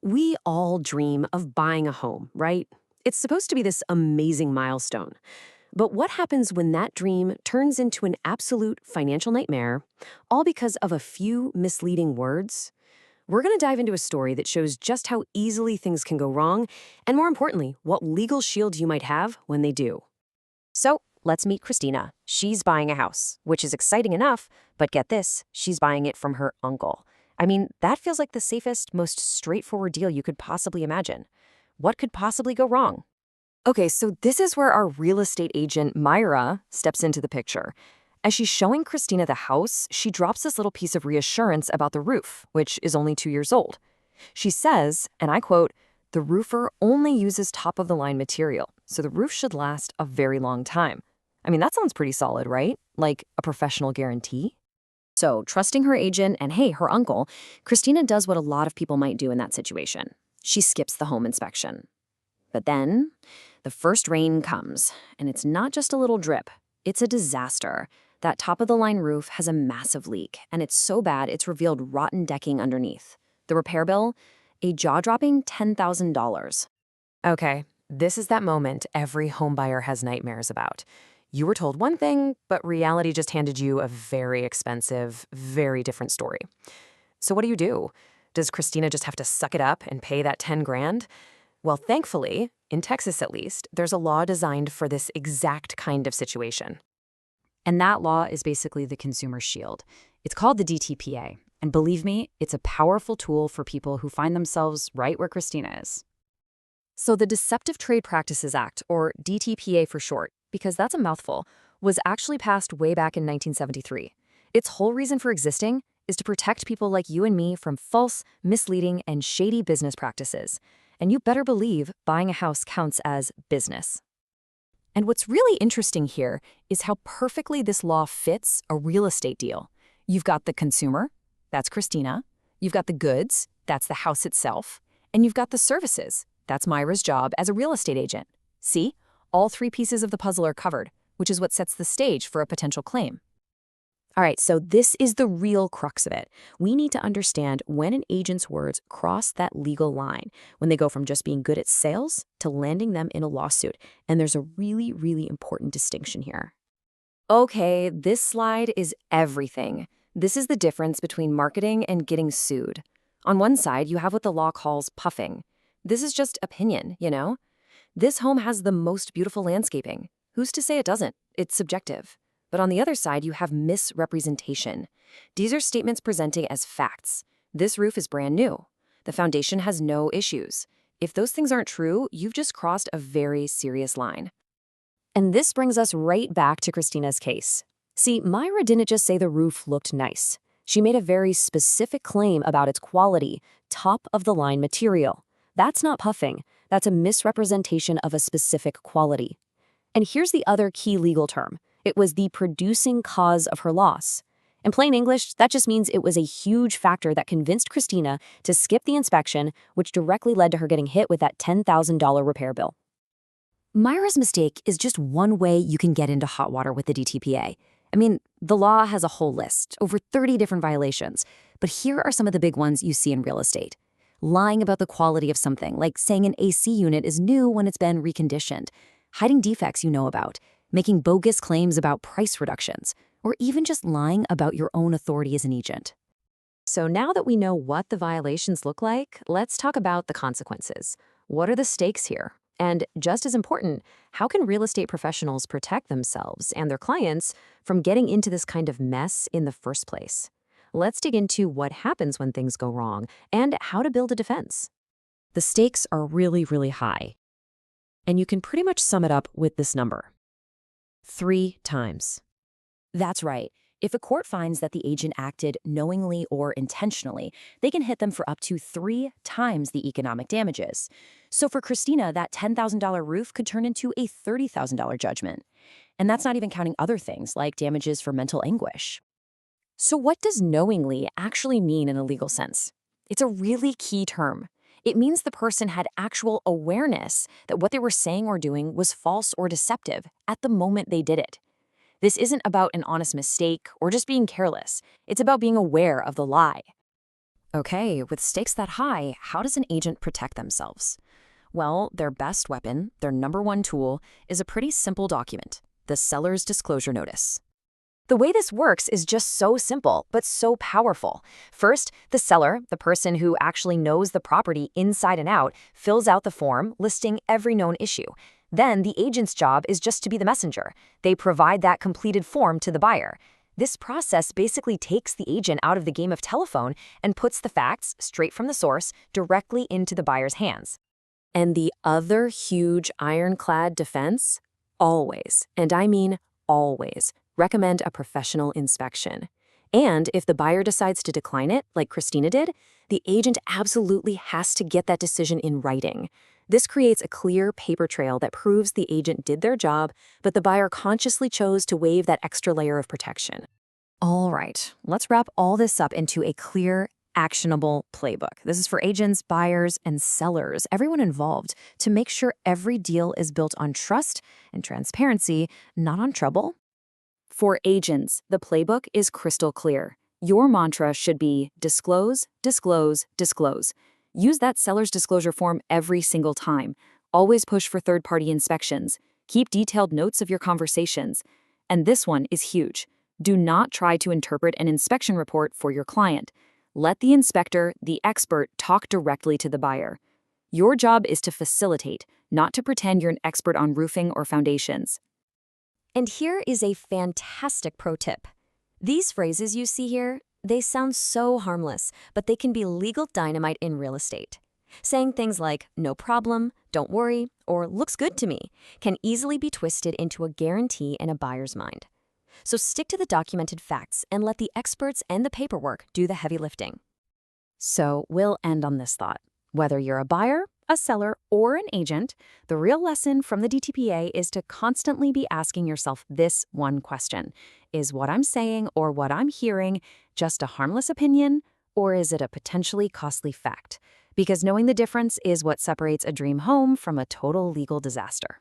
We all dream of buying a home, right? It's supposed to be this amazing milestone. But what happens when that dream turns into an absolute financial nightmare, all because of a few misleading words? We're going to dive into a story that shows just how easily things can go wrong, and more importantly, what legal shield you might have when they do. So let's meet Christina. She's buying a house, which is exciting enough, but get this, she's buying it from her uncle. I mean, that feels like the safest, most straightforward deal you could possibly imagine. What could possibly go wrong? Okay, so this is where our real estate agent, Myra, steps into the picture. As she's showing Christina the house, she drops this little piece of reassurance about the roof, which is only 2 years old. She says, and I quote, "The roofer only uses top-of-the-line material, so the roof should last a very long time." I mean, that sounds pretty solid, right? Like a professional guarantee? So, trusting her agent and, hey, her uncle, Christina does what a lot of people might do in that situation. She skips the home inspection. But then, the first rain comes, and it's not just a little drip. It's a disaster. That top-of-the-line roof has a massive leak, and it's so bad it's revealed rotten decking underneath. The repair bill? A jaw-dropping $10,000. Okay, this is that moment every homebuyer has nightmares about. You were told one thing, but reality just handed you a very expensive, very different story. So what do? Does Christina just have to suck it up and pay that 10 grand? Well, thankfully, in Texas at least, there's a law designed for this exact kind of situation. And that law is basically the Consumer Shield. It's called the DTPA. And believe me, it's a powerful tool for people who find themselves right where Christina is. So the Deceptive Trade Practices Act, or DTPA for short, because that's a mouthful, was actually passed way back in 1973. Its whole reason for existing is to protect people like you and me from false, misleading, and shady business practices. And you better believe buying a house counts as business. And what's really interesting here is how perfectly this law fits a real estate deal. You've got the consumer, that's Christina. You've got the goods, that's the house itself. And you've got the services, that's Myra's job as a real estate agent. See? All three pieces of the puzzle are covered, which is what sets the stage for a potential claim. All right, so this is the real crux of it. We need to understand when an agent's words cross that legal line, when they go from just being good at sales to landing them in a lawsuit. And there's a really, really important distinction here. Okay, this slide is everything. This is the difference between marketing and getting sued. On one side, you have what the law calls puffing. This is just opinion, you know? This home has the most beautiful landscaping. Who's to say it doesn't? It's subjective. But on the other side, you have misrepresentation. These are statements presenting as facts. This roof is brand new. The foundation has no issues. If those things aren't true, you've just crossed a very serious line. And this brings us right back to Christina's case. See, Myra didn't just say the roof looked nice. She made a very specific claim about its quality, top-of-the-line material. That's not puffing. That's a misrepresentation of a specific quality. And here's the other key legal term. It was the producing cause of her loss. In plain English, that just means it was a huge factor that convinced Christina to skip the inspection, which directly led to her getting hit with that $10,000 repair bill. Myra's mistake is just one way you can get into hot water with the DTPA. I mean, the law has a whole list, over 30 different violations, but here are some of the big ones you see in real estate. Lying about the quality of something, like saying an AC unit is new when it's been reconditioned. Hiding defects you know about. Making bogus claims about price reductions, or even just lying about your own authority as an agent. So now that we know what the violations look like, let's talk about the consequences. What are the stakes here? And just as important, how can real estate professionals protect themselves and their clients from getting into this kind of mess in the first place? Let's dig into what happens when things go wrong and how to build a defense. The stakes are really, really high. And you can pretty much sum it up with this number. 3 times. That's right. If a court finds that the agent acted knowingly or intentionally, they can hit them for up to 3 times the economic damages. So for Christina, that $10,000 roof could turn into a $30,000 judgment. And that's not even counting other things like damages for mental anguish. So what does knowingly actually mean in a legal sense? It's a really key term. It means the person had actual awareness that what they were saying or doing was false or deceptive at the moment they did it. This isn't about an honest mistake or just being careless. It's about being aware of the lie. Okay, with stakes that high, how does an agent protect themselves? Well, their best weapon, their number one tool, is a pretty simple document, the seller's disclosure notice. The way this works is just so simple, but so powerful. First, the seller, the person who actually knows the property inside and out, fills out the form listing every known issue. Then the agent's job is just to be the messenger. They provide that completed form to the buyer. This process basically takes the agent out of the game of telephone and puts the facts, straight from the source, directly into the buyer's hands. And the other huge ironclad defense? Always, and I mean always, recommend a professional inspection. And if the buyer decides to decline it, like Christina did, the agent absolutely has to get that decision in writing. This creates a clear paper trail that proves the agent did their job, but the buyer consciously chose to waive that extra layer of protection. All right, let's wrap all this up into a clear, actionable playbook. This is for agents, buyers, and sellers, everyone involved, to make sure every deal is built on trust and transparency, not on trouble. For agents, the playbook is crystal clear. Your mantra should be disclose, disclose, disclose. Use that seller's disclosure form every single time. Always push for third-party inspections. Keep detailed notes of your conversations. And this one is huge. Do not try to interpret an inspection report for your client. Let the inspector, the expert, talk directly to the buyer. Your job is to facilitate, not to pretend you're an expert on roofing or foundations. And here is a fantastic pro tip. These phrases you see here, they sound so harmless, but they can be legal dynamite in real estate. Saying things like, no problem, don't worry, or looks good to me, can easily be twisted into a guarantee in a buyer's mind. So stick to the documented facts and let the experts and the paperwork do the heavy lifting. So we'll end on this thought. Whether you're a buyer, a seller, or an agent, the real lesson from the DTPA is to constantly be asking yourself this one question. Is what I'm saying or what I'm hearing just a harmless opinion, or is it a potentially costly fact? Because knowing the difference is what separates a dream home from a total legal disaster.